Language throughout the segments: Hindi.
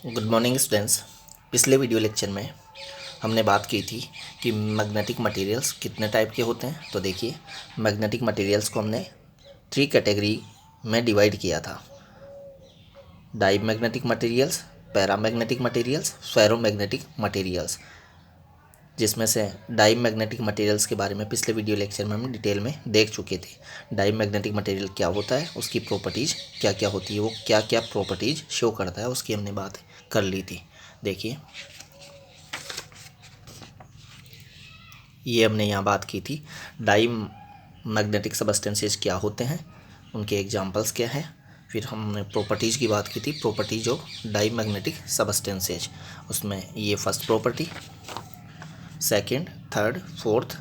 Good morning students. पिछले वीडियो लेक्चर में हमने बात की थी कि मैग्नेटिक मटेरियल्स कितने टाइप के होते हैं। तो देखिए, मैग्नेटिक मटेरियल्स को हमने 3 कैटेगरी में डिवाइड किया था। Diamagnetic materials, paramagnetic materials, ferromagnetic materials, जिसमें से डाई मैग्नेटिक मटेरियल्स के बारे में पिछले वीडियो लेक्चर में हम डिटेल में देख चुके थे। डाई मैग्नेटिक मटेरियल क्या होता है, उसकी प्रॉपर्टीज़ क्या क्या होती है, वो क्या क्या प्रॉपर्टीज़ शो करता है, उसकी हमने बात कर ली थी। देखिए, ये हमने यहाँ बात की थी डाई मैग्नेटिक सबस्टेंसेस क्या होते हैं, उनके एग्जांपल्स क्या हैं। फिर हमने प्रॉपर्टीज़ की बात की थी, properties of diamagnetic substances. उसमें ये first property, second, third, fourth,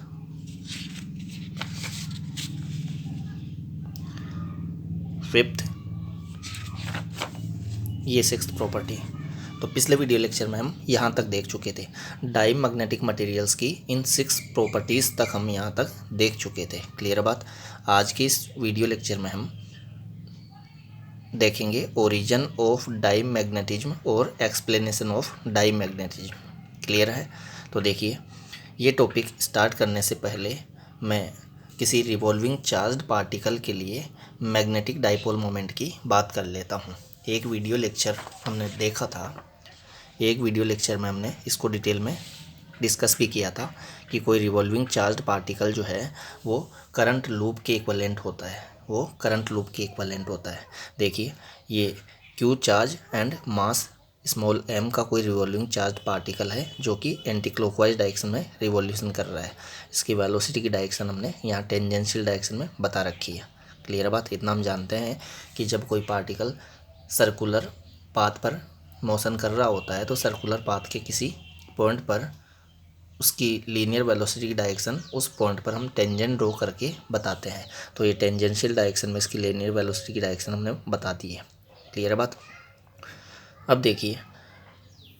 fifth, ये सिक्स्थ प्रॉपर्टी। तो पिछले वीडियो लेक्चर में हम यहाँ तक देख चुके थे। डाई मैग्नेटिक मटेरियल्स की इन 6 प्रॉपर्टीज़ तक हम यहाँ तक देख चुके थे। क्लियर बात। आज के इस वीडियो लेक्चर में हम देखेंगे ओरिजिन ऑफ डाई मैग्नेटिज्म और explanation of diamagnetism. Clear है। तो देखिए, ये टॉपिक स्टार्ट करने से पहले मैं किसी रिवॉल्विंग चार्ज्ड पार्टिकल के लिए मैग्नेटिक डाइपोल मोमेंट की बात कर लेता हूँ। एक वीडियो लेक्चर हमने देखा था, एक वीडियो लेक्चर में हमने इसको डिटेल में डिस्कस भी किया था कि कोई रिवॉल्विंग चार्ज्ड पार्टिकल जो है वो करंट लूप के इक्विवेलेंट होता है, वो करंट लूप के इक्विवेलेंट होता है। देखिए, ये Q charge and mass small m का कोई रिवॉल्विंग चार्ज पार्टिकल है जो कि एंटी क्लॉकवाइज डायरेक्शन में रिवॉल्यूशन कर रहा है। इसकी वेलोसिटी की डायरेक्शन हमने यहाँ टेंजेंशियल डायरेक्शन में बता रखी है। क्लियर बात। इतना हम जानते हैं कि जब कोई पार्टिकल सर्कुलर पाथ पर मोशन कर रहा होता है तो सर्कुलर पाथ के किसी पॉइंट पर उसकी लीनियर वेलोसिटी की डायरेक्शन उस पॉइंट पर हम टेंजेंट ड्रॉ करके बताते हैं। तो ये टेंजेंशियल डायरेक्शन में इसकी लीनियर वेलोसिटी की डायरेक्शन हमने बता दी है। क्लियर बात। अब देखिए,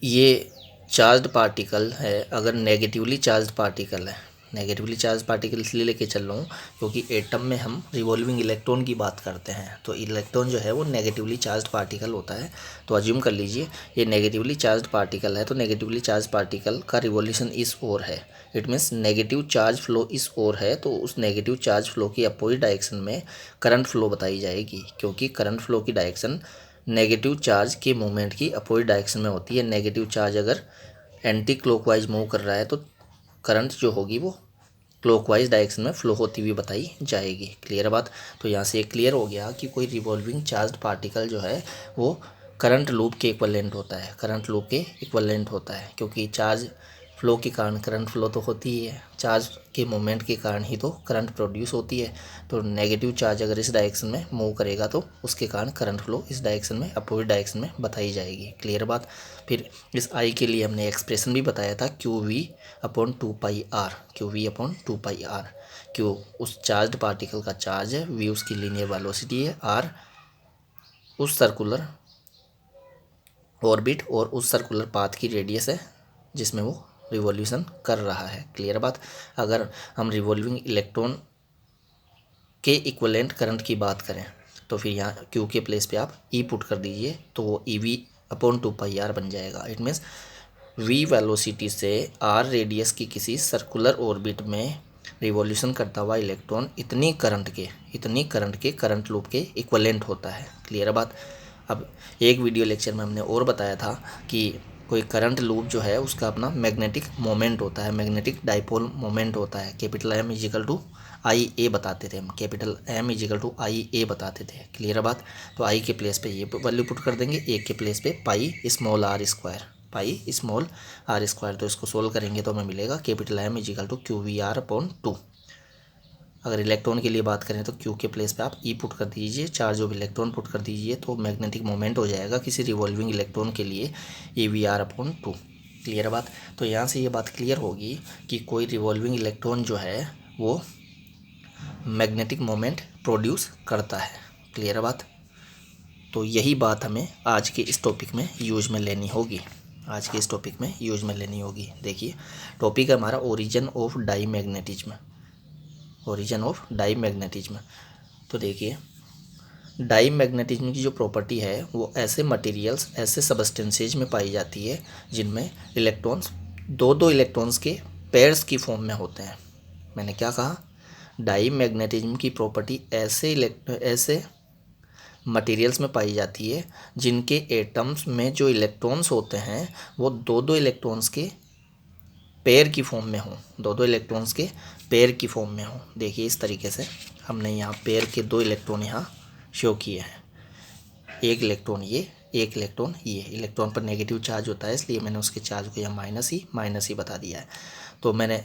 ये चार्ज्ड पार्टिकल है, अगर नेगेटिवली चार्ज्ड पार्टिकल है, नेगेटिवली चार्ज पार्टिकल इसलिए लेके चल रहा हूँ क्योंकि एटम में हम रिवॉल्विंग इलेक्ट्रॉन की बात करते हैं। तो इलेक्ट्रॉन जो है वो नेगेटिवली चार्ज्ड पार्टिकल होता है। तो अज्यूम कर लीजिए ये नेगेटिवली चार्ज्ड पार्टिकल है, तो नेगेटिवली चार्ज पार्टिकल का रिवॉल्यूशन इस ओर है। It means negative charge flow इस ओर है, तो उस नेगेटिव चार्ज फ्लो की अपोजिट डायरेक्शन में करंट फ्लो बताई जाएगी, क्योंकि करंट फ्लो की डायरेक्शन नेगेटिव चार्ज के मूवमेंट की अपोजिट डायरेक्शन में होती है। नेगेटिव चार्ज अगर एंटी क्लॉकवाइज मूव कर रहा है तो करंट जो होगी वो क्लॉकवाइज डायरेक्शन में फ्लो होती हुई बताई जाएगी। क्लियर बात। तो यहाँ से क्लियर हो गया कि कोई रिवॉल्विंग चार्ज्ड पार्टिकल जो है वो करंट लूप के इक्विवेलेंट होता है, करंट लूप के इक्विवेलेंट होता है, क्योंकि चार्ज फ्लो के कारण करंट फ्लो तो होती ही है, चार्ज के मोमेंट के कारण ही तो करंट प्रोड्यूस होती है। तो नेगेटिव चार्ज अगर इस डायरेक्शन में मूव करेगा तो उसके कारण करंट फ्लो इस डायरेक्शन में अपोजिट डायरेक्शन में बताई जाएगी। क्लियर बात। फिर इस आई के लिए हमने एक्सप्रेशन भी बताया था, q v upon 2πr, q v upon 2πr। Q उस चार्ज्ड पार्टिकल का चार्ज है, वी उसकी लीनियर वेलोसिटी है, आर उस सर्कुलर ऑर्बिट और उस सर्कुलर पाथ की रेडियस है जिसमें वो रिवॉल्यूशन कर रहा है। क्लियर बात। अगर हम रिवॉल्विंग इलेक्ट्रॉन के इक्विवेलेंट करंट की बात करें तो फिर यहाँ क्यू के प्लेस पे आप ई पुट कर दीजिए तो वो ई वी अपॉन 2πr बन जाएगा। इट मीन्स वी वेलोसिटी से आर रेडियस की किसी सर्कुलर ऑर्बिट में रिवॉल्यूशन करता हुआ इलेक्ट्रॉन इतनी करंट के करंट लूप के इक्विवेलेंट होता है। क्लियर बात। अब एक वीडियो लेक्चर में हमने और बताया था कि कोई करंट लूप जो है उसका अपना मैग्नेटिक मोमेंट होता है, मैग्नेटिक डाइपोल मोमेंट होता है। कैपिटल एम इजिकल टू आई ए बताते थे हम, कैपिटल एम इजिकल टू आई ए बताते थे। क्लियर बात। तो आई के प्लेस पे ये वैल्यू पुट कर देंगे, ए के प्लेस पे pi small r square, pi small r square. तो इसको सोल्व करेंगे तो हमें मिलेगा capital M equal to q v r upon 2। अगर इलेक्ट्रॉन के लिए बात करें तो क्यू के प्लेस पे आप ई पुट कर दीजिए, चार्ज ऑफ इलेक्ट्रॉन पुट कर दीजिए, तो मैग्नेटिक मोमेंट हो जाएगा किसी रिवॉल्विंग इलेक्ट्रॉन के लिए e v r upon 2। Clear बात। तो यहाँ से ये बात क्लियर होगी कि कोई रिवॉल्विंग इलेक्ट्रॉन जो है वो मैग्नेटिक मोमेंट प्रोड्यूस करता है। क्लियर बात। तो यही बात हमें आज के इस टॉपिक में यूज में लेनी होगी, आज के इस टॉपिक में यूज में लेनी होगी। देखिए, टॉपिक है हमारा origin of diamagnetism, origin of diamagnetism. तो देखिए, डाई मैग्नेटिज्म की जो प्रॉपर्टी है वो ऐसे मटेरियल्स, ऐसे सबस्टेंसेज में पाई जाती है जिनमें इलेक्ट्रॉन्स दो दो इलेक्ट्रॉन्स के पेयर्स की फॉर्म में होते हैं। मैंने क्या कहा? डाई मैग्नेटिज्म की प्रॉपर्टी ऐसे मटेरियल्स में पाई जाती है जिनके एटम्स में जो इलेक्ट्रॉन्स होते हैं वो दो दो इलेक्ट्रॉन्स के पेयर की फॉर्म में हो, दो दो इलेक्ट्रॉन्स के पेयर की फॉर्म में हो। देखिए इस तरीके से हमने यहाँ पेयर के दो इलेक्ट्रॉन यहाँ शो किए हैं, एक इलेक्ट्रॉन ये, एक इलेक्ट्रॉन ये। इलेक्ट्रॉन पर नेगेटिव चार्ज होता है इसलिए मैंने उसके चार्ज को यहाँ माइनस ही बता दिया है। तो मैंने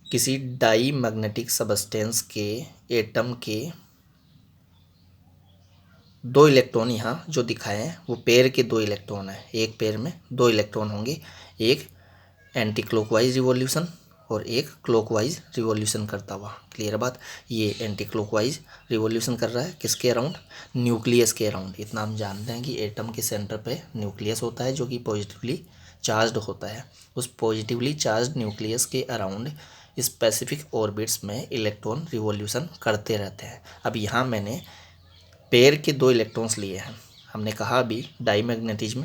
किसी डाई मैग्नेटिक सबस्टेंस के एटम के दो इलेक्ट्रॉन यहाँ जो दिखाए हैं वो पेयर के दो इलेक्ट्रॉन हैं। एक पेयर में दो इलेक्ट्रॉन होंगे, एक एंटी क्लॉकवाइज रिवॉल्यूशन और एक क्लॉकवाइज रिवॉल्यूशन करता हुआ। क्लियर बात? ये एंटी क्लॉकवाइज रिवॉल्यूशन कर रहा है किसके अराउंड? न्यूक्लियस के अराउंड। इतना हम जानते हैं कि एटम के सेंटर पे न्यूक्लियस होता है जो कि पॉजिटिवली चार्ज्ड होता है। उस पॉजिटिवली चार्ज्ड न्यूक्लियस के अराउंड स्पेसिफिक ऑर्बिट्स में इलेक्ट्रॉन रिवॉल्यूशन करते रहते हैं। अब यहाँ मैंने पेयर के दो इलेक्ट्रॉन्स लिए हैं। हमने कहा अभी डाई मैग्नेटिज्म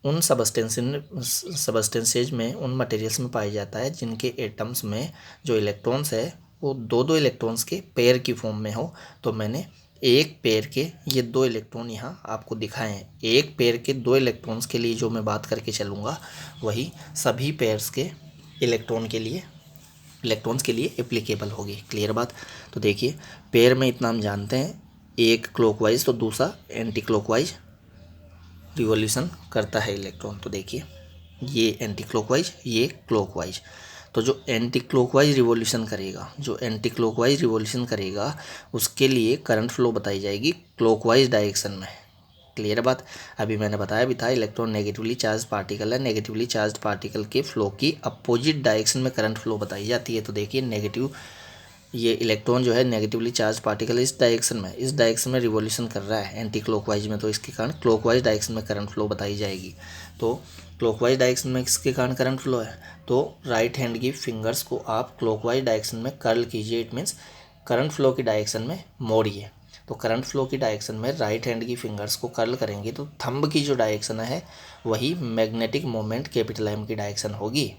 उन सबस्टेंसेज में, उन मटेरियल्स में पाया जाता है जिनके एटम्स में जो इलेक्ट्रॉन्स है वो दो दो इलेक्ट्रॉन्स के पेयर की फॉर्म में हो। तो मैंने एक पेयर के ये दो इलेक्ट्रॉन यहाँ आपको दिखाए हैं। एक पेयर के दो इलेक्ट्रॉन्स के लिए जो मैं बात करके चलूँगा वही सभी पेयर्स के इलेक्ट्रॉन्स के लिए एप्लीकेबल होगी। क्लियर बात? तो देखिए पेयर में इतना हम जानते हैं, एक क्लॉकवाइज तो दूसरा एंटी क्लॉकवाइज रिवॉल्यूशन करता है इलेक्ट्रॉन। तो देखिए ये एंटी क्लॉकवाइज, ये क्लॉकवाइज। तो जो एंटी क्लॉकवाइज रिवॉल्यूशन करेगा उसके लिए करंट फ्लो बताई जाएगी क्लॉकवाइज डायरेक्शन में। क्लियर बात? अभी मैंने बताया भी था इलेक्ट्रॉन नेगेटिवली चार्ज पार्टिकल है, नेगेटिवली चार्ज पार्टिकल के फ्लो की अपोजिट डायरेक्शन में करंट फ्लो बताई जाती है। तो देखिए ये इलेक्ट्रॉन जो है नेगेटिवली चार्ज पार्टिकल इस डायरेक्शन में रिवॉल्यूशन कर रहा है एंटी क्लॉकवाइज में, तो इसके कारण क्लॉकवाइज डायरेक्शन में करंट फ्लो बताई जाएगी। तो क्लॉकवाइज डायरेक्शन में किसके कारण करंट फ्लो है? तो राइट हैंड की फिंगर्स को आप क्लॉकवाइज डायरेक्शन में कर्ल कीजिए, इट मीन्स करंट फ्लो की डायरेक्शन में मोड़िए। तो करंट फ्लो की डायरेक्शन में राइट हैंड की फिंगर्स को कर्ल करेंगे तो थंब की जो डायरेक्शन है वही मैग्नेटिक मोमेंट कैपिटल एम की डायरेक्शन होगी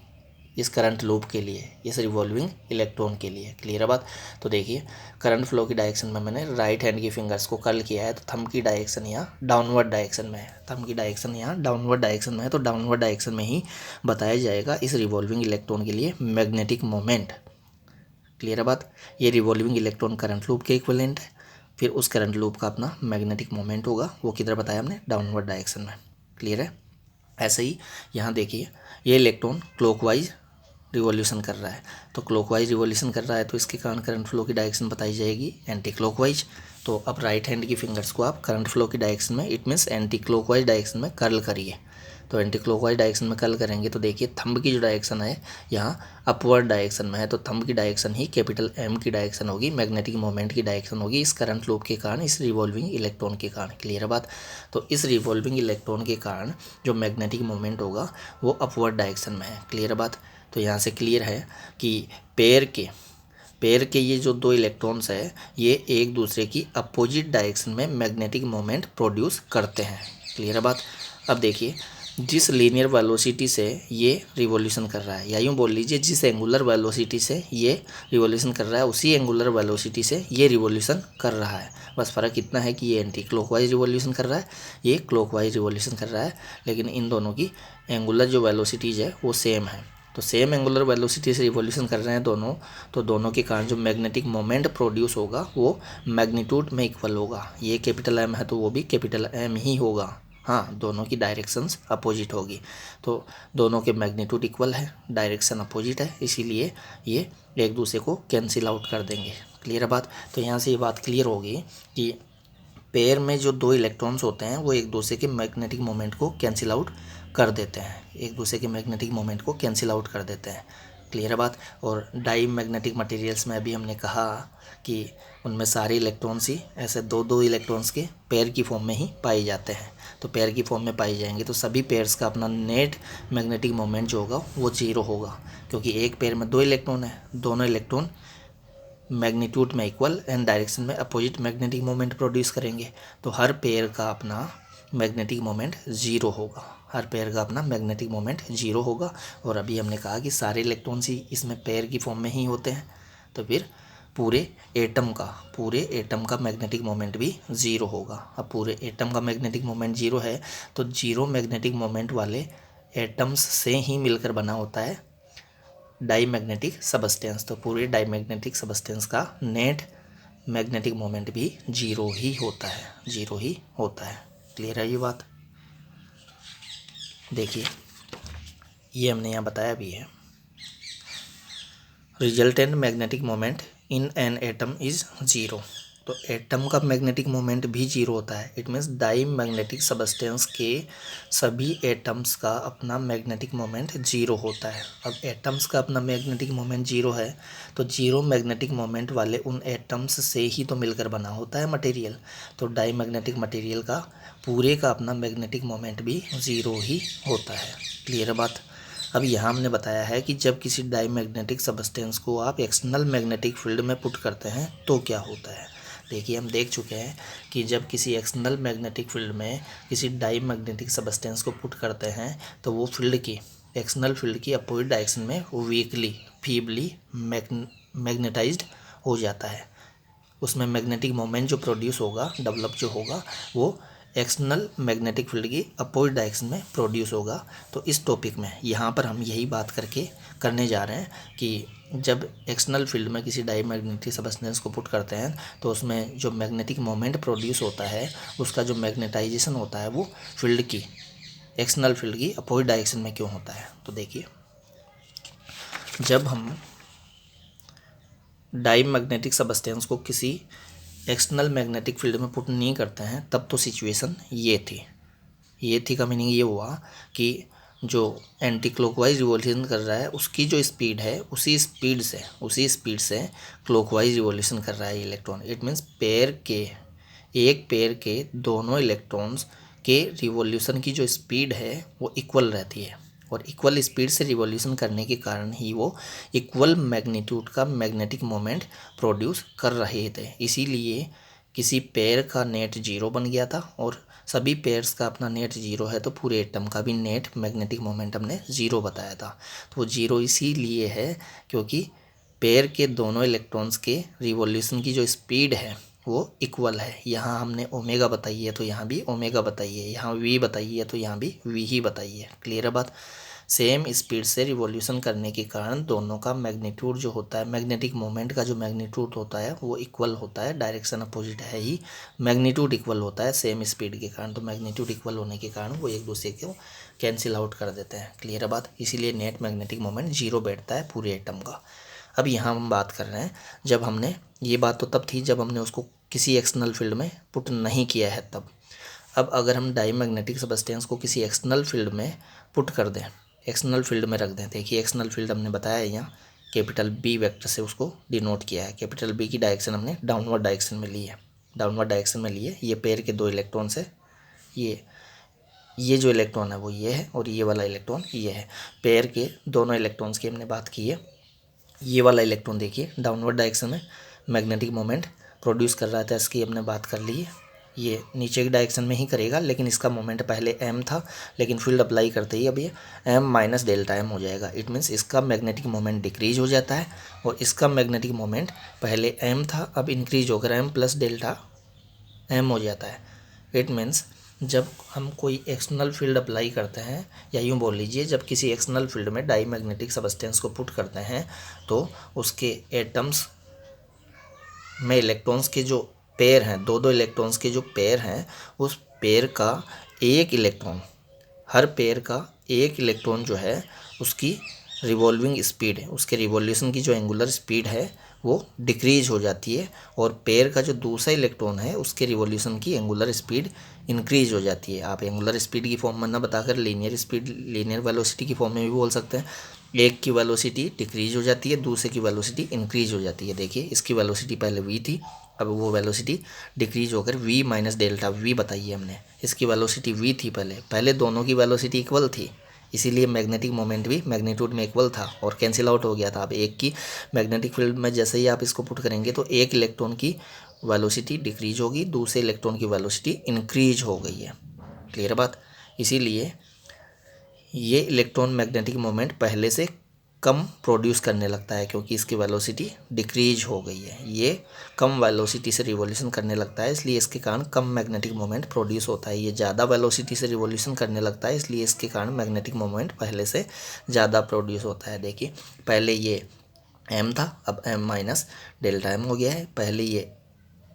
इस करंट लूप के लिए, इस रिवॉल्विंग इलेक्ट्रॉन के लिए। क्लियर है बात? तो देखिए करंट फ्लो की डायरेक्शन में मैंने राइट हैंड की फिंगर्स को कर्ल किया है तो थंब की डायरेक्शन यहाँ डाउनवर्ड डायरेक्शन में है, थंब की डायरेक्शन यहाँ डाउनवर्ड डायरेक्शन में है। तो डाउनवर्ड डायरेक्शन में ही बताया जाएगा इस रिवॉल्विंग इलेक्ट्रॉन के लिए मैग्नेटिक मोमेंट। क्लियर है बात? ये रिवॉल्विंग इलेक्ट्रॉन करंट लूप के इक्विवेलेंट है, फिर उस करंट लूप का अपना मैग्नेटिक मोमेंट होगा, वो किधर बताया हमने? डाउनवर्ड डायरेक्शन में। क्लियर है? ऐसे ही यहाँ देखिए ये इलेक्ट्रॉन क्लॉकवाइज रिवॉल्यूशन कर रहा है, तो क्लॉकवाइज रिवॉल्यूशन कर रहा है तो इसके कारण करंट फ्लो की डायरेक्शन बताई जाएगी एंटी क्लॉकवाइज। तो अब राइट हैंड की फिंगर्स को आप करंट फ्लो की डायरेक्शन में, it means anti clockwise direction में कर्ल करिए। तो एंटी क्लॉकवाइज डायरेक्शन में कर्ल करेंगे तो देखिए थंब की जो डायरेक्शन है यहाँ अपवर्ड डायरेक्शन में है, तो थंब की डायरेक्शन ही कैपिटल एम की डायरेक्शन होगी, मैग्नेटिक मोमेंट की डायरेक्शन होगी इस करंट लूप के कारण, इस रिवॉल्विंग इलेक्ट्रॉन के कारण। क्लियर है बात? तो इस रिवॉल्विंग इलेक्ट्रॉन के कारण जो मैग्नेटिक मोमेंट होगा वो अपवर्ड डायरेक्शन में है। क्लियर है बात? तो यहाँ से क्लियर है कि पेयर के ये जो दो इलेक्ट्रॉन्स है ये एक दूसरे की अपोजिट डायरेक्शन में मैग्नेटिक मोमेंट प्रोड्यूस करते हैं। क्लियर है बात? अब देखिए जिस लीनियर वेलोसिटी से ये रिवॉल्यूशन कर रहा है, या यूँ बोल लीजिए जिस एंगुलर वेलोसिटी से ये रिवॉल्यूशन कर रहा है उसी एंगुलर वेलोसिटी से ये रिवॉल्यूशन कर रहा है। बस फ़र्क इतना है कि ये एंटी क्लॉकवाइज रिवॉल्यूशन कर रहा है, ये क्लॉकवाइज रिवॉल्यूशन कर रहा है, लेकिन इन दोनों की एंगुलर जो वेलोसिटीज़ है वो सेम है। तो सेम एंगुलर वेलोसिटी से रिवॉल्यूशन कर रहे हैं दोनों, तो दोनों के कारण जो मैग्नेटिक मोमेंट प्रोड्यूस होगा वो मैग्नीट्यूड में इक्वल होगा। ये कैपिटल एम है तो वो भी कैपिटल एम ही होगा। हाँ, दोनों की डायरेक्शंस अपोजिट होगी, तो दोनों के मैग्नीट्यूड इक्वल है, डायरेक्शन अपोजिट है, इसीलिए ये एक दूसरे को कैंसिल आउट कर देंगे। क्लियर है बात? तो यहाँ से ये बात क्लियर होगी कि पेयर में जो दो इलेक्ट्रॉन्स होते हैं वो एक दूसरे के मैग्नेटिक मोमेंट को कैंसिल आउट कर देते हैं, एक दूसरे के मैग्नेटिक मोमेंट को कैंसिल आउट कर देते हैं। क्लियर है बात? और डाई मैग्नेटिक मटेरियल्स में अभी हमने कहा कि उनमें सारे इलेक्ट्रॉन्स ही ऐसे दो दो इलेक्ट्रॉन्स के पेयर की फॉर्म में ही पाए जाते हैं। तो पेयर की फॉर्म में पाए जाएंगे तो सभी पेयर्स का अपना नेट मैग्नेटिक मोमेंट जो होगा वो जीरो होगा, क्योंकि एक पेयर में दो इलेक्ट्रॉन है, दोनों इलेक्ट्रॉन मैग्नीट्यूड में इक्वल एंड डायरेक्शन में अपोजिट मैग्नेटिक मोमेंट प्रोड्यूस करेंगे, तो हर पेयर का अपना मैग्नेटिक मोमेंट ज़ीरो होगा, हर पेयर का अपना मैग्नेटिक मोमेंट ज़ीरो होगा। और अभी हमने कहा कि सारे इलेक्ट्रॉन्स ही इसमें पेयर की फॉर्म में ही होते हैं, तो फिर पूरे एटम का मैग्नेटिक मोमेंट भी ज़ीरो होगा। अब पूरे एटम का मैग्नेटिक मोमेंट ज़ीरो है, तो जीरो मैग्नेटिक मोमेंट वाले एटम्स से ही मिलकर बना होता है डाईमैग्नेटिक सबस्टेंस। तो पूरे डाईमैग्नेटिक सबस्टेंस का नेट मैग्नेटिक मोमेंट भी ज़ीरो ही होता है, क्लियर है ये बात। देखिए ये हमने यहाँ बताया भी है, resultant magnetic moment in an atom is zero. तो एटम का मैग्नेटिक मोमेंट भी जीरो होता है। It means diamagnetic substance के सभी एटम्स का अपना मैग्नेटिक मोमेंट जीरो होता है। अब एटम्स का अपना मैग्नेटिक मोमेंट जीरो है, तो जीरो मैग्नेटिक मोमेंट वाले उन एटम्स से ही तो मिलकर बना होता है मटेरियल। तो डाई मैग्नेटिक मटेरियल का पूरे का अपना मैग्नेटिक मोमेंट भी ज़ीरो ही होता है, क्लियर है बात। अब यहाँ हमने बताया है कि जब किसी डाईमैग्नेटिक सबस्टेंस को आप एक्सटर्नल मैग्नेटिक फील्ड में पुट करते हैं तो क्या होता है। देखिए हम देख चुके हैं कि जब किसी एक्सटर्नल मैग्नेटिक फील्ड में किसी डाईमैग्नेटिक सबस्टेंस को पुट करते हैं तो वो फील्ड की एक्सटर्नल फील्ड की अपोजिट डायरेक्शन में वीकली फीबली मैग्नेटाइज्ड हो जाता है। उसमें मैग्नेटिक मोमेंट जो प्रोड्यूस होगा, डेवलप जो होगा, वो एक्सटर्नल मैग्नेटिक फील्ड की अपोजिट डायरेक्शन में प्रोड्यूस होगा। तो इस टॉपिक में यहाँ पर हम यही बात करने जा रहे हैं कि जब एक्सटर्नल फील्ड में किसी डाईमैग्नेटिक सबस्टेंस को पुट करते हैं तो उसमें जो मैग्नेटिक मोमेंट प्रोड्यूस होता है, उसका जो मैग्नेटाइजेशन होता है वो फील्ड की एक्सटर्नल फील्ड की अपोजिट डायरेक्शन में क्यों होता है। तो देखिए जब हम डाईमैग्नेटिक सबस्टेंस को किसी एक्सटर्नल मैग्नेटिक फील्ड में पुट नहीं करते हैं तब तो सिचुएशन ये थी का मीनिंग ये हुआ कि जो एंटी क्लॉकवाइज रिवॉल्यूशन कर रहा है उसकी जो स्पीड है उसी स्पीड से क्लॉकवाइज रिवॉल्यूशन कर रहा है इलेक्ट्रॉन। इट मीन्स एक पेयर के दोनों इलेक्ट्रॉन्स के रिवॉल्यूशन की जो स्पीड है वो इक्वल रहती है, और इक्वल स्पीड से रिवॉल्यूशन करने के कारण ही वो इक्वल मैग्नीट्यूड का मैग्नेटिक मोमेंट प्रोड्यूस कर रहे थे। इसीलिए किसी पेयर का नेट जीरो बन गया था, और सभी पेयर्स का अपना नेट जीरो है तो पूरे एटम का भी नेट मैग्नेटिक मोमेंट हमने ज़ीरो बताया था। तो वो जीरो इसीलिए है क्योंकि पेयर के दोनों इलेक्ट्रॉन्स के रिवॉल्यूशन की जो स्पीड है वो इक्वल है। यहाँ हमने ओमेगा बताई है तो यहाँ भी ओमेगा बताइए, यहाँ वी बताइए तो यहाँ भी वी ही बताइए, क्लियर है बात। सेम स्पीड से रिवॉल्यूशन करने के कारण दोनों का मैग्नीट्यूड जो होता है, मैग्नेटिक मोमेंट का जो मैग्नीट्यूड होता है वो इक्वल होता है। डायरेक्शन अपोजिट है ही, मैग्नीट्यूड इक्वल होता है सेम स्पीड के कारण। तो मैग्नीट्यूड इक्वल होने के कारण वो एक दूसरे को कैंसिल आउट कर देते हैं, क्लियर है बात। इसीलिए नेट मैग्नेटिक मोमेंट जीरो बैठता है पूरे एटम का। अब यहाँ हम बात कर रहे हैं जब हमने, ये बात तो तब थी जब हमने उसको किसी एक्सटर्नल फील्ड में पुट नहीं किया है तब। अब अगर हम डाईमैग्नेटिक सबस्टेंस को किसी एक्सटर्नल फील्ड में पुट कर दें, एक्सटर्नल फील्ड में रख दें, देखिए एक्सटर्नल फील्ड हमने बताया है यहाँ कैपिटल बी वेक्टर से उसको डिनोट किया है। कैपिटल बी की डायरेक्शन हमने डाउनवर्ड डायरेक्शन में ली है, ये पेयर के दो इलेक्ट्रॉन से ये जो इलेक्ट्रॉन है वो ये है और ये वाला इलेक्ट्रॉन ये है। पेयर के दोनों इलेक्ट्रॉन्स की हमने बात की है। ये वाला इलेक्ट्रॉन देखिए डाउनवर्ड डायरेक्शन में मैग्नेटिक मोमेंट प्रोड्यूस कर रहा था, इसकी हमने बात कर ली है। ये नीचे की डायरेक्शन में ही करेगा, लेकिन इसका मोमेंट पहले m था, लेकिन फील्ड अप्लाई करते ही अब ये m माइनस डेल्टा m हो जाएगा। इट मीन्स इसका मैग्नेटिक मोमेंट डिक्रीज हो जाता है, और इसका मैग्नेटिक मोमेंट पहले m था अब इंक्रीज होकर m प्लस डेल्टा m हो जाता है। इट मीन्स जब हम कोई एक्सटर्नल फील्ड अप्लाई करते हैं, या यूँ बोल लीजिए जब किसी एक्सटर्नल फील्ड में डाईमैग्नेटिक सबस्टेंस को पुट करते हैं तो उसके एटम्स में इलेक्ट्रॉन्स के जो पेयर हैं, दो इलेक्ट्रॉन्स के जो पेयर हैं, उस पेयर का एक इलेक्ट्रॉन, हर पेयर का एक इलेक्ट्रॉन जो है उसकी रिवॉल्विंग स्पीड है, उसके रिवॉल्यूशन की जो एंगुलर स्पीड है वो डिक्रीज हो जाती है, और पेयर का जो दूसरा इलेक्ट्रॉन है उसके रिवॉल्यूशन की एंगुलर स्पीड इंक्रीज हो जाती है। आप एंगुलर स्पीड की फॉर्म में ना बताकर लीनियर वेलोसिटी की फॉर्म में भी बोल सकते हैं। एक की वेलोसिटी डिक्रीज हो जाती है, दूसरे की वेलोसिटी इंक्रीज हो जाती है। देखिए इसकी वेलोसिटी पहले v थी, अब वो वेलोसिटी डिक्रीज होकर v माइनस डेल्टा v बताइए हमने। इसकी वेलोसिटी v थी पहले दोनों की वेलोसिटी इक्वल थी, इसीलिए मैग्नेटिक मोमेंट भी मैग्नीट्यूड में इक्वल था और कैंसिल आउट हो गया था। अब एक की मैग्नेटिक फील्ड में जैसे ही आप इसको पुट करेंगे तो एक इलेक्ट्रॉन की वेलोसिटी डिक्रीज होगी, दूसरे इलेक्ट्रॉन की वेलोसिटी इंक्रीज हो गई है। क्लियर बात। इसीलिए ये इलेक्ट्रॉन मैग्नेटिक मोमेंट पहले से कम प्रोड्यूस करने लगता है क्योंकि इसकी वेलोसिटी डिक्रीज हो गई है। ये कम वेलोसिटी से रिवॉल्यूशन करने लगता है, इसलिए इसके कारण कम मैग्नेटिक मोमेंट प्रोड्यूस होता है। ये ज़्यादा वेलोसिटी से रिवॉल्यूशन करने लगता है, इसलिए इसके कारण मैग्नेटिक मोमेंट पहले से ज़्यादा प्रोड्यूस होता है। देखिए पहले ये m था, अब m माइनस डेल्टा m हो गया है। पहले ये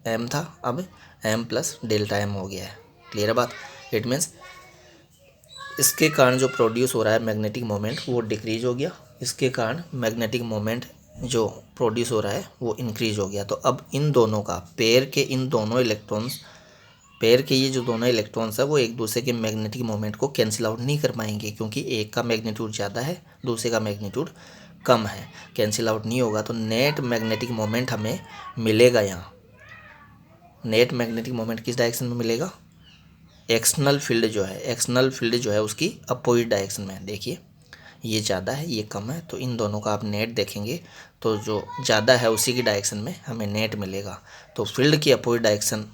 m था, अब m प्लस डेल्टा m हो गया है। क्लियर है बात। इट मीन्स इसके कारण जो प्रोड्यूस हो रहा है मैग्नेटिक मोमेंट वो डिक्रीज हो गया, इसके कारण मैग्नेटिक मोमेंट जो प्रोड्यूस हो रहा है वो इंक्रीज हो गया। तो अब इन दोनों का पेयर के इन दोनों इलेक्ट्रॉन्स, पेयर के ये जो दोनों इलेक्ट्रॉन्स है वो एक दूसरे के मैग्नेटिक मोमेंट को कैंसिल आउट नहीं कर पाएंगे क्योंकि एक का मैग्नीट्यूड ज़्यादा है, दूसरे का मैग्नीट्यूड कम है, कैंसिल आउट नहीं होगा। तो नेट मैग्नेटिक मोमेंट हमें मिलेगा। यहाँ नेट मैग्नेटिक मोमेंट किस डायरेक्शन में मिलेगा? एक्सटर्नल फील्ड जो है उसकी अपोजिट डायरेक्शन में। देखिए ये ज़्यादा है, ये कम है, तो इन दोनों का आप नेट देखेंगे तो जो ज़्यादा है उसी की डायरेक्शन में हमें नेट मिलेगा। तो फील्ड की अपोजिट डायरेक्शन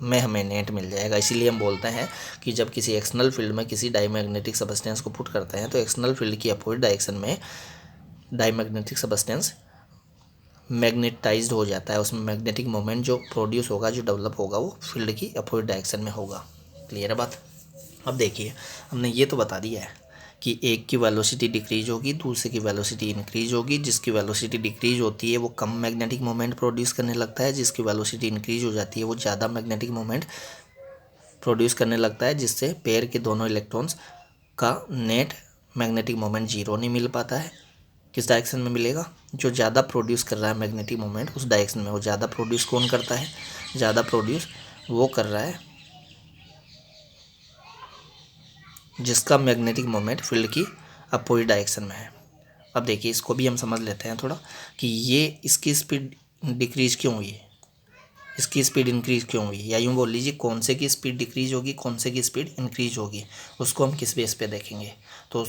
में हमें नेट मिल जाएगा। इसीलिए हम बोलते हैं कि जब किसी एक्सटर्नल फील्ड में किसी डाईमैग्नेटिक सबस्टेंस को पुट करते हैं तो एक्सटर्नल फील्ड की अपोजिट डायरेक्शन में डाईमैग्नेटिक सबस्टेंस मैग्नेटाइज्ड हो जाता है। उसमें मैग्नेटिक मोमेंट जो प्रोड्यूस होगा, जो डेवलप होगा, वो फील्ड की अपोजिट डायरेक्शन में होगा। क्लियर है बात। अब देखिए हमने ये तो बता दिया है कि एक की वेलोसिटी डिक्रीज होगी, दूसरे की वेलोसिटी इंक्रीज होगी। जिसकी वेलोसिटी डिक्रीज होती है वो कम मैग्नेटिक मोमेंट प्रोड्यूस करने लगता है, जिसकी वेलोसिटी इंक्रीज हो जाती है वो ज़्यादा मैग्नेटिक मोमेंट प्रोड्यूस करने लगता है, जिससे पेयर के दोनों इलेक्ट्रॉन्स का नेट मैग्नेटिक मोमेंट जीरो नहीं मिल पाता है। किस डायरेक्शन में मिलेगा? जो ज़्यादा प्रोड्यूस कर रहा है मैग्नेटिक मोमेंट उस डायरेक्शन में। वो ज़्यादा प्रोड्यूस कौन करता है? ज़्यादा प्रोड्यूस वो कर रहा है जिसका मैग्नेटिक मोमेंट फील्ड की अपोजिट डायरेक्शन में है। अब देखिए इसको भी हम समझ लेते हैं थोड़ा कि ये इसकी स्पीड डिक्रीज क्यों हुई, इसकी स्पीड इंक्रीज क्यों हुई, या यूँ बोल लीजिए कौन से की स्पीड डिक्रीज होगी, कौन से की स्पीड इंक्रीज होगी, उसको हम किस बेस पे देखेंगे। तो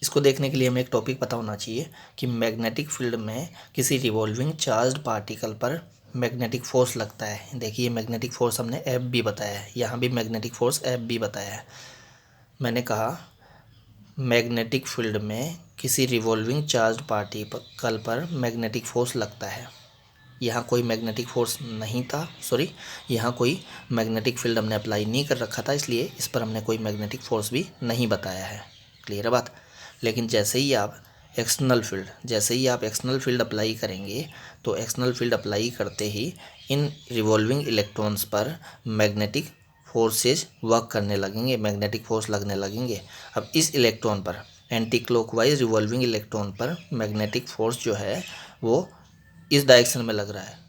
इसको देखने के लिए हमें एक टॉपिक पता होना चाहिए कि मैग्नेटिक फील्ड में किसी रिवॉल्विंग चार्ज्ड पार्टिकल पर मैग्नेटिक फोर्स लगता है। देखिए मैग्नेटिक फोर्स हमने एफ भी बताया है, यहाँ भी मैग्नेटिक फोर्स एफ भी बताया है। मैंने कहा मैग्नेटिक फील्ड में किसी रिवॉल्विंग चार्ज्ड पार्टिकल पर मैग्नेटिक फोर्स लगता है। यहाँ कोई मैग्नेटिक फोर्स नहीं था, सॉरी, यहाँ कोई मैग्नेटिक फील्ड हमने अप्लाई नहीं कर रखा था, इसलिए इस पर हमने कोई मैग्नेटिक फोर्स भी नहीं बताया है। क्लियर है बात। लेकिन जैसे ही आप एक्सटर्नल फील्ड अप्लाई करेंगे तो एक्सटर्नल फील्ड अप्लाई करते ही इन रिवॉल्विंग इलेक्ट्रॉन्स पर मैग्नेटिक फोर्सेज वर्क करने लगेंगे, मैग्नेटिक फोर्स लगने लगेंगे। अब इस इलेक्ट्रॉन पर, एंटी क्लॉकवाइज रिवॉल्विंग इलेक्ट्रॉन पर मैग्नेटिक फोर्स जो है वो इस डायरेक्शन में लग रहा है,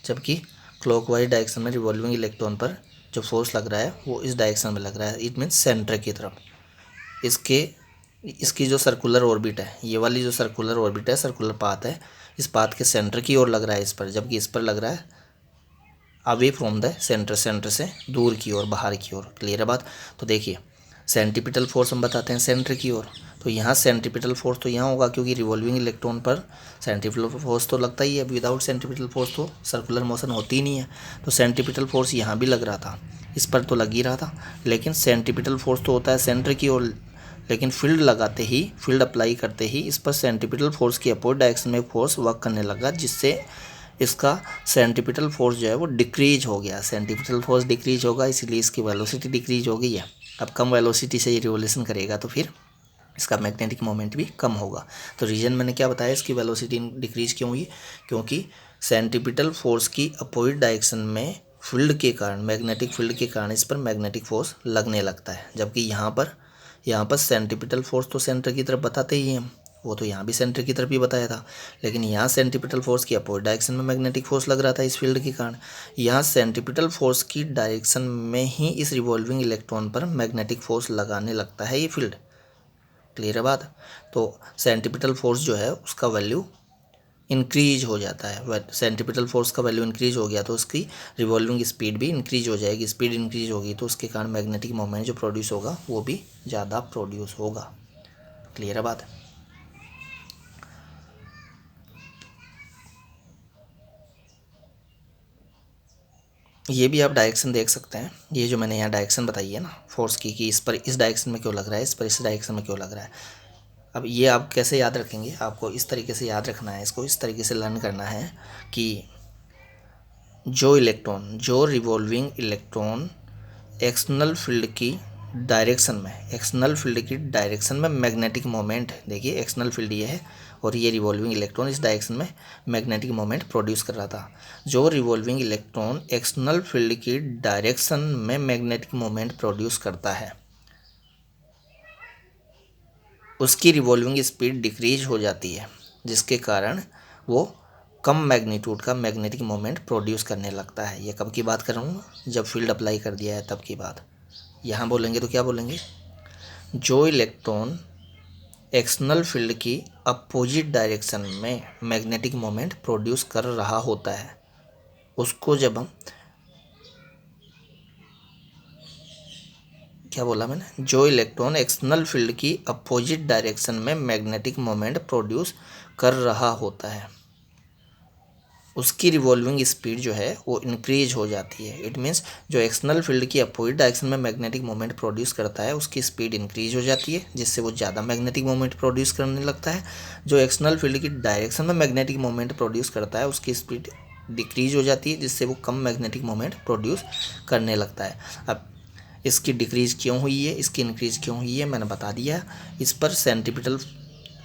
जबकि क्लॉकवाइज डायरेक्शन में रिवॉल्विंग इलेक्ट्रॉन पर जो फोर्स लग रहा है वो इस डायरेक्शन में लग रहा है। इट मीन्स सेंटर की तरफ। इसकी जो सर्कुलर ऑर्बिट है, ये वाली जो सर्कुलर ऑर्बिट है, सर्कुलर पाथ है, इस पाथ के सेंटर की ओर लग रहा है इस पर, जबकि इस पर लग रहा है away from the centre, centre से दूर की ओर, बाहर की ओर। क्लियर है बात। तो देखिए सेंट्रीपिटल फोर्स हम बताते हैं सेंटर की ओर, तो यहाँ सेंट्रीपिटल फोर्स तो यहाँ होगा क्योंकि रिवॉल्विंग इलेक्ट्रॉन पर सेंट्रीपिटल फोर्स तो लगता ही है, विदाउट सेंट्रीपिटल फोर्स तो सर्कुलर मोशन होती ही नहीं है। तो सेंट्रीपिटल फोर्स यहाँ भी लग रहा था, इस पर तो लग ही रहा था, लेकिन सेंट्रीपिटल फोर्स तो होता है सेंटर की ओर, लेकिन फील्ड अप्लाई करते ही इस पर सेंट्रीपिटल फोर्स की अपोजिट डायरेक्शन में फोर्स वर्क करने लगा, जिससे इसका सेंट्रीपिटल फोर्स जो है वो डिक्रीज हो गया। सेंट्रीपिटल फोर्स डिक्रीज होगा, इसीलिए इसकी वेलोसिटी डिक्रीज हो गई है। अब कम वेलोसिटी से ये रिवोल्यूशन करेगा तो फिर इसका मैग्नेटिक मोमेंट भी कम होगा। तो रीजन मैंने क्या बताया, इसकी वेलोसिटी डिक्रीज क्यों हुई? क्योंकि सेंट्रीपिटल फोर्स की अपोजिट डायरेक्शन में फील्ड के कारण, मैग्नेटिक फील्ड के कारण इस पर मैग्नेटिक फोर्स लगने लगता है। जबकि यहाँ पर सेंट्रीपिटल फोर्स तो सेंटर की तरफ बताते ही हैं, वो तो यहाँ भी सेंटर की तरफ ही बताया था, लेकिन यहाँ सेंट्रीपिटल फोर्स की अपोजिट डायरेक्शन में मैग्नेटिक फोर्स लग रहा था इस फील्ड के कारण। यहाँ सेंट्रीपिटल फोर्स की डायरेक्शन में ही इस रिवॉल्विंग इलेक्ट्रॉन पर मैग्नेटिक फोर्स लगाने लगता है ये फील्ड। क्लियर है बात। तो सेंट्रीपिटल फोर्स जो है उसका वैल्यू इंक्रीज हो जाता है। सेंट्रीपिटल फोर्स का वैल्यू इंक्रीज हो गया तो उसकी रिवॉल्विंग स्पीड भी इंक्रीज हो जाएगी। स्पीड इंक्रीज होगी तो उसके कारण मैग्नेटिक मोमेंट जो प्रोड्यूस होगा वो भी ज़्यादा प्रोड्यूस होगा। क्लियर है बात। ये भी आप डायरेक्शन देख सकते हैं। ये जो मैंने यहाँ डायरेक्शन बताई है ना फोर्स की, कि इस पर इस डायरेक्शन में क्यों लग रहा है, इस पर इस डायरेक्शन में क्यों लग रहा है। अब ये आप कैसे याद रखेंगे, आपको इस तरीके से याद रखना है, इसको इस तरीके से लर्न करना है कि जो रिवॉल्विंग इलेक्ट्रॉन एक्सटर्नल फील्ड की डायरेक्शन में मैग्नेटिक मोमेंट, देखिए एक्सटर्नल फील्ड ये है और ये रिवॉल्विंग इलेक्ट्रॉन इस डायरेक्शन में मैग्नेटिक मोमेंट प्रोड्यूस कर रहा था। जो रिवॉल्विंग इलेक्ट्रॉन एक्सटर्नल फील्ड की डायरेक्शन में मैग्नेटिक मोमेंट प्रोड्यूस करता है उसकी रिवॉल्विंग स्पीड डिक्रीज हो जाती है, जिसके कारण वो कम मैग्नीट्यूड का मैग्नेटिक मोमेंट प्रोड्यूस करने लगता है। ये कब की बात कर रहा हूँ, जब फील्ड अप्लाई कर दिया है तब की बात। यहाँ बोलेंगे तो क्या बोलेंगे, जो इलेक्ट्रॉन एक्सटर्नल फील्ड की अपोजिट डायरेक्शन में मैग्नेटिक मोमेंट प्रोड्यूस कर रहा होता है उसको जब हम, क्या बोला मैंने, जो इलेक्ट्रॉन एक्सटर्नल फील्ड की अपोजिट डायरेक्शन में मैग्नेटिक मोमेंट प्रोड्यूस कर रहा होता है उसकी रिवॉल्विंग स्पीड जो है वो इंक्रीज हो जाती है। इट मीन्स जो एक्सटर्नल फील्ड की अपोजिट डायरेक्शन में मैग्नेटिक मोमेंट प्रोड्यूस करता है उसकी स्पीड इंक्रीज हो जाती है, जिससे वो ज़्यादा मैग्नेटिक मोमेंट प्रोड्यूस करने लगता है। जो एक्सटर्नल फील्ड की डायरेक्शन में मैग्नेटिक मोमेंट प्रोड्यूस करता है उसकी स्पीड डिक्रीज हो जाती है, जिससे वो कम मैग्नेटिक मोमेंट प्रोड्यूस करने लगता है। अब इसकी डिक्रीज क्यों हुई है, इसकी इंक्रीज क्यों हुई है, मैंने बता दिया। इस पर सेंट्रीपिटल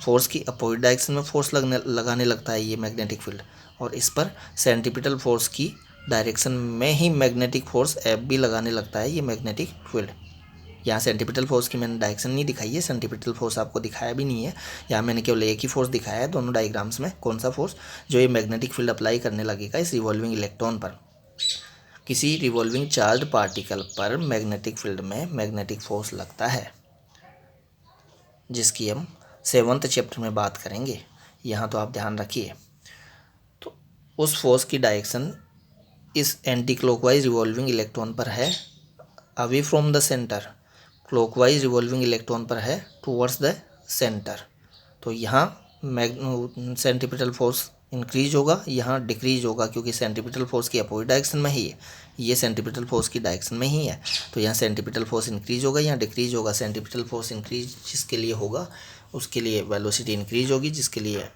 फोर्स की अपोजिट डायरेक्शन में फोर्स लगाने लगता है ये मैग्नेटिक फील्ड, और इस पर सेंट्रीपिटल फोर्स की डायरेक्शन में ही मैग्नेटिक फोर्स एफ भी लगाने लगता है ये मैग्नेटिक फील्ड। यहाँ सेंट्रीपिटल फोर्स की मैंने डायरेक्शन नहीं दिखाई है, सेंट्रीपिटल फोर्स आपको दिखाया भी नहीं है। यहाँ मैंने केवल एक ही फोर्स दिखाया है दोनों डायग्राम्स में। कौन सा फोर्स, जो ये मैग्नेटिक फील्ड अप्लाई करने लगेगा इस रिवॉल्विंग इलेक्ट्रॉन पर। किसी रिवॉल्विंग चार्ज पार्टिकल पर मैग्नेटिक फील्ड में मैग्नेटिक फोर्स लगता है, जिसकी हम 7th चैप्टर में बात करेंगे। यहाँ तो आप ध्यान रखिए। तो उस फोर्स की डायरेक्शन इस एंटी क्लॉकवाइज रिवॉल्विंग इलेक्ट्रॉन पर है away from the centre, clockwise revolving electron पर है टूवर्ड्स द सेंटर। तो यहाँ सेंट्रीपिटल फोर्स इंक्रीज होगा, यहाँ डिक्रीज होगा, क्योंकि सेंट्रीपिटल फोर्स की अपोजिट डायरेक्शन में ही है, ये सेंट्रीपिटल फोर्स की डायरेक्शन में ही है। तो यहाँ सेंट्रीपिटल फोर्स इंक्रीज होगा, यहाँ डिक्रीज होगा। सेंट्रीपिटल फोर्स इंक्रीज जिसके लिए होगा उसके लिए वेलोसिटी इंक्रीज होगी, जिसके लिए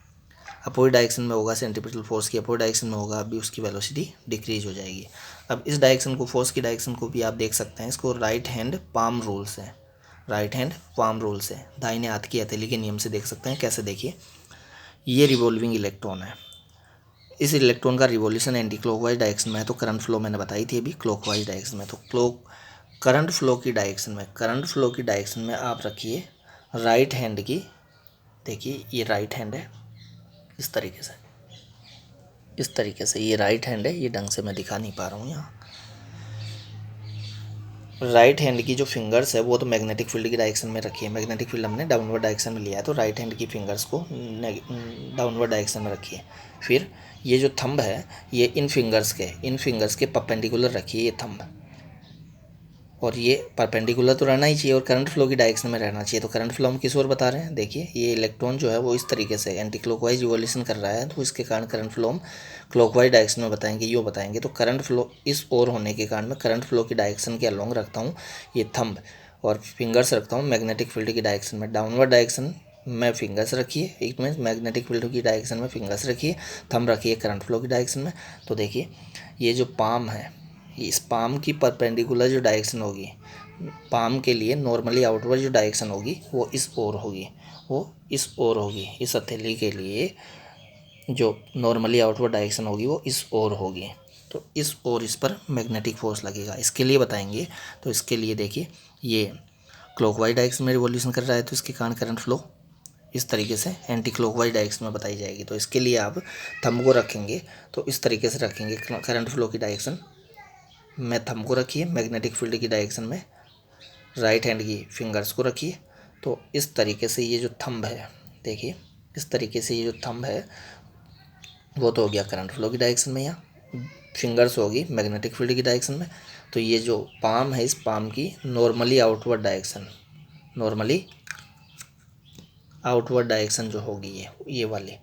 अपोजिट डायरेक्शन में होगा, सेंट्रीपिटल फोर्स की अपोजिट डायरेक्शन में होगा, अभी उसकी वेलोसिटी डिक्रीज हो जाएगी। अब इस डायरेक्शन को, फोर्स की डायरेक्शन को भी आप देख सकते हैं, इसको राइट हैंड पाम रूल से, राइट हैंड पाम रूल से, दाहिने हाथ की हथेली के नियम से देख सकते हैं। कैसे, देखिए, ये रिवॉल्विंग इलेक्ट्रॉन है, इस इलेक्ट्रॉन का रिवॉल्यूशन एंटी क्लॉकवाइज डायरेक्शन में है, तो करंट फ्लो मैंने बताई थी अभी क्लॉकवाइज डायरेक्शन में। तो करंट फ्लो की डायरेक्शन में आप रखिए राइट हैंड की, देखिए ये राइट हैंड है, इस तरीके से ये राइट हैंड है, ये ढंग से मैं दिखा नहीं पा रहा हूँ यहाँ। राइट हैंड की जो फिंगर्स है वो तो मैग्नेटिक फील्ड की डायरेक्शन में रखिए, मैग्नेटिक फील्ड हमने डाउनवर्ड डायरेक्शन में लिया है, तो राइट हैंड की फिंगर्स को डाउनवर्ड डायरेक्शन में रखिए। फिर ये जो थंब है ये इन फिंगर्स के परपेंडिकुलर रखिए, ये थंब, और ये परपेंडिकुलर तो रहना ही चाहिए और करंट फ्लो की डायरेक्शन में रहना चाहिए। तो करंट फ्लो हम किस ओर बता रहे हैं, देखिए ये इलेक्ट्रॉन जो है वो इस तरीके से एंटी क्लॉकवाइज रिवॉल्यूशन कर रहा है, तो इसके कारण करंट फ्लो हम क्लॉकवाइज डायरेक्शन में बताएंगे, यूँ बताएंगे। तो करंट फ्लो इस ओर होने के कारण मैं करंट फ्लो की डायरेक्शन के अलोंग रखता हूँ ये थंब, और फिंगर्स रखता हूँ मैग्नेटिक फील्ड की डायरेक्शन में। डाउनवर्ड डायरेक्शन में फिंगर्स रखिए, एक मीन्स मैग्नेटिक फील्ड की डायरेक्शन में फिंगर्स रखिए, थंब रखिए करंट फ्लो की डायरेक्शन में। तो देखिए ये जो पाम है, इस पाम की परपेंडिकुलर जो डायरेक्शन होगी, पाम के लिए नॉर्मली आउटवर्ड जो डायरेक्शन होगी वो इस ओर होगी, इस हथेली के लिए जो नॉर्मली आउटवर्ड डायरेक्शन होगी वो इस ओर होगी। तो इस ओर इस पर मैग्नेटिक फोर्स लगेगा, इसके लिए बताएंगे। तो इसके लिए देखिए ये क्लॉकवाइज डायरेक्शन में रिवॉल्यूशन कर रहा है, तो इसके कारण करंट फ्लो इस तरीके से एंटी क्लॉकवाइज डायरेक्शन में बताई जाएगी। तो इसके लिए आप थंब को रखेंगे तो इस तरीके से रखेंगे, करंट फ्लो की डायरेक्शन में थंब को रखिए, मैग्नेटिक फील्ड की डायरेक्शन में राइट हैंड की फिंगर्स को रखिए। तो इस तरीके से ये जो थंब है, देखिए इस तरीके से ये जो थंब है वो तो हो गया करंट फ्लो की डायरेक्शन में, यहाँ फिंगर्स होगी मैग्नेटिक फील्ड की डायरेक्शन में। तो ये जो पाम है, इस पाम की normally outward direction, normally outward direction जो होगी ये वाली,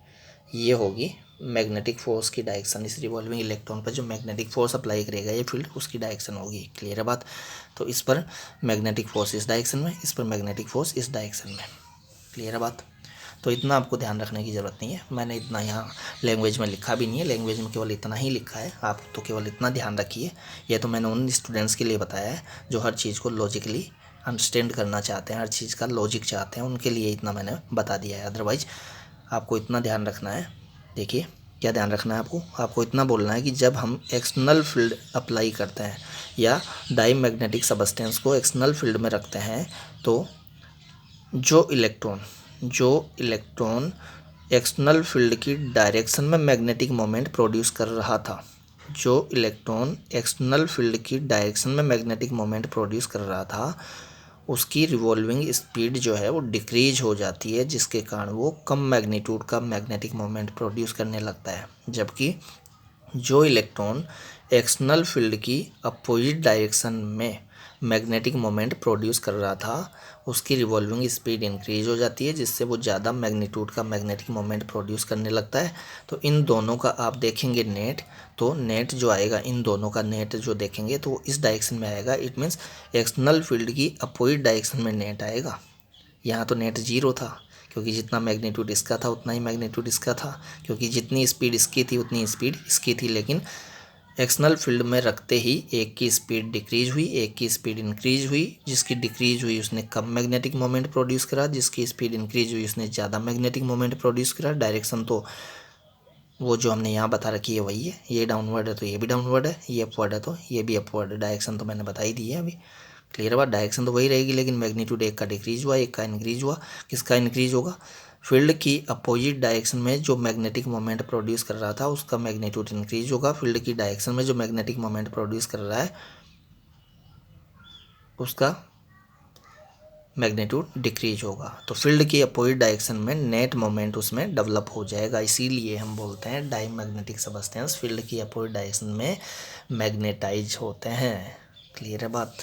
ये होगी मैग्नेटिक फोर्स की डायरेक्शन। इस रिवॉल्विंग इलेक्ट्रॉन पर जो मैग्नेटिक फोर्स अप्लाई करेगा ये फील्ड, उसकी डायरेक्शन होगी। क्लियर है बात? तो इस पर मैग्नेटिक फोर्स इस डायरेक्शन में, इस पर मैग्नेटिक फोर्स इस डायरेक्शन में। क्लियर है बात? तो इतना आपको ध्यान रखने की ज़रूरत नहीं है, मैंने इतना यहाँ लैंग्वेज में लिखा भी नहीं है, लैंग्वेज में केवल इतना ही लिखा है, आप तो केवल इतना ध्यान रखिए। यह तो मैंने उन स्टूडेंट्स के लिए बताया है जो हर चीज़ को लॉजिकली अंडरस्टैंड करना चाहते हैं, हर चीज़ का लॉजिक चाहते हैं, उनके लिए इतना मैंने बता दिया है। अदरवाइज आपको इतना ध्यान रखना है, देखिए क्या ध्यान रखना है आपको इतना बोलना है कि जब हम एक्सटर्नल फील्ड अप्लाई करते हैं या डाई मैग्नेटिक सबस्टेंस को एक्सटर्नल फील्ड में रखते हैं, तो जो इलेक्ट्रॉन एक्सटर्नल फील्ड की डायरेक्शन में मैग्नेटिक मोमेंट प्रोड्यूस कर रहा था, जो इलेक्ट्रॉन एक्सटर्नल फील्ड की डायरेक्शन में मैग्नेटिक मोमेंट प्रोड्यूस कर रहा था, उसकी रिवॉल्विंग स्पीड जो है वो डिक्रीज हो जाती है, जिसके कारण वो कम मैग्नीट्यूड का मैग्नेटिक मोमेंट प्रोड्यूस करने लगता है। जबकि जो इलेक्ट्रॉन एक्सटर्नल फील्ड की अपोजिट डायरेक्शन में मैग्नेटिक मोमेंट प्रोड्यूस कर रहा था, उसकी रिवॉल्विंग स्पीड इंक्रीज हो जाती है, जिससे वो ज़्यादा मैग्नीट्यूड का मैग्नेटिक मोमेंट प्रोड्यूस करने लगता है। तो इन दोनों का आप देखेंगे नेट, तो नेट जो आएगा, इन दोनों का नेट जो देखेंगे तो इस डायरेक्शन में आएगा। इट मीन्स एक्सटर्नल फील्ड की अपोजिट डायरेक्शन में नेट आएगा। यहाँ तो नेट जीरो था, क्योंकि जितना मैग्नीट्यूड इसका था उतना ही मैग्नीट्यूड इसका था, क्योंकि जितनी स्पीड इसकी थी उतनी स्पीड इसकी थी। लेकिन एक्सटर्नल फील्ड में रखते ही एक की स्पीड डिक्रीज हुई, एक की स्पीड इंक्रीज हुई। जिसकी डिक्रीज हुई उसने कम मैग्नेटिक मोमेंट प्रोड्यूस करा, जिसकी स्पीड इंक्रीज हुई उसने ज़्यादा मैग्नेटिक मोमेंट प्रोड्यूस करा। डायरेक्शन तो वो जो हमने यहाँ बता रखी है वही है, ये डाउनवर्ड है तो ये भी डाउनवर्ड है, ये अपवर्ड है तो ये भी अपवर्ड है। डायरेक्शन तो मैंने बता ही दी है अभी। क्लियर बात? डायरेक्शन तो वही रहेगी, लेकिन मैग्नीट्यूड एक का डिक्रीज हुआ, एक का इंक्रीज हुआ। किसका इंक्रीज होगा? फील्ड की अपोजिट डायरेक्शन में जो मैग्नेटिक मोमेंट प्रोड्यूस कर रहा था उसका मैग्नीट्यूड इंक्रीज होगा। फील्ड की डायरेक्शन में जो मैग्नेटिक मोमेंट प्रोड्यूस कर रहा है उसका मैग्नीट्यूड डिक्रीज होगा। तो फील्ड की अपोजिट डायरेक्शन में नेट मोमेंट उसमें डेवलप हो जाएगा। इसीलिए हम बोलते हैं डाई मैग्नेटिक सबस्टेंस फील्ड की अपोजिट डायरेक्शन में मैग्नेटाइज होते हैं। क्लियर है बात?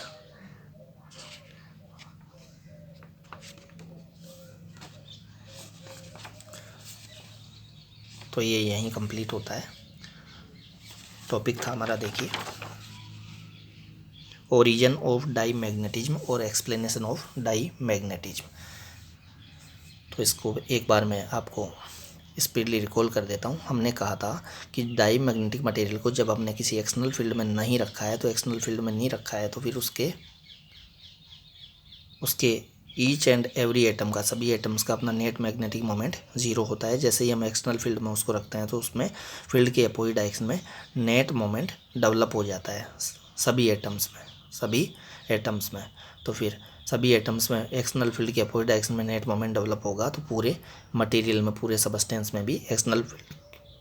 तो ये यहीं कंप्लीट होता है। टॉपिक था हमारा, देखिए, ओरिजिन ऑफ डाई मैग्नेटिज्म और एक्सप्लेनेशन ऑफ डाई मैग्नेटिज्म। तो इसको एक बार मैं आपको स्पीडली रिकॉल कर देता हूँ। हमने कहा था कि डाई मैग्नेटिक मटेरियल को जब हमने किसी एक्सटर्नल फील्ड में नहीं रखा है, तो एक्सटर्नल फील्ड में नहीं रखा है तो फिर उसके ईच एंड एवरी एटम का, सभी एटम्स का अपना नेट मैग्नेटिक मोमेंट जीरो होता है। जैसे ही हम एक्सटर्नल फील्ड में उसको रखते हैं तो उसमें फील्ड के अपोजिट डायरेक्शन में नेट मोमेंट डेवलप हो जाता है सभी एटम्स में। तो फिर सभी एटम्स में एक्सटर्नल फील्ड के अपोजिट डायरेक्शन में नेट मोमेंट डेवलप होगा, तो पूरे मटेरियल में, पूरे सबस्टेंस में भी एक्सटर्नल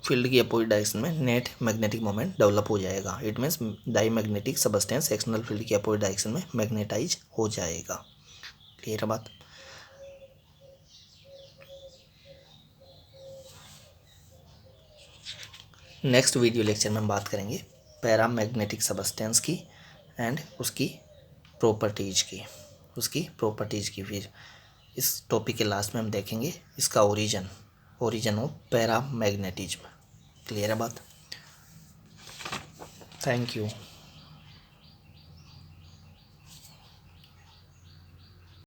फील्ड की अपोजिट डायरेक्शन में नेट मैग्नेटिक मोमेंट डेवलप हो जाएगा। It means diamagnetic substance external field की अपोजिट डायरेक्शन में मैग्नेटाइज हो जाएगा। क्लियर है बात? नेक्स्ट वीडियो लेक्चर में हम बात करेंगे पैरामैग्नेटिक सबस्टेंस की एंड उसकी प्रॉपर्टीज़ की। फिर इस टॉपिक के लास्ट में हम देखेंगे इसका ओरिजिन ऑफ पैरामैग्नेटिज्म। क्लियर है बात? Thank you.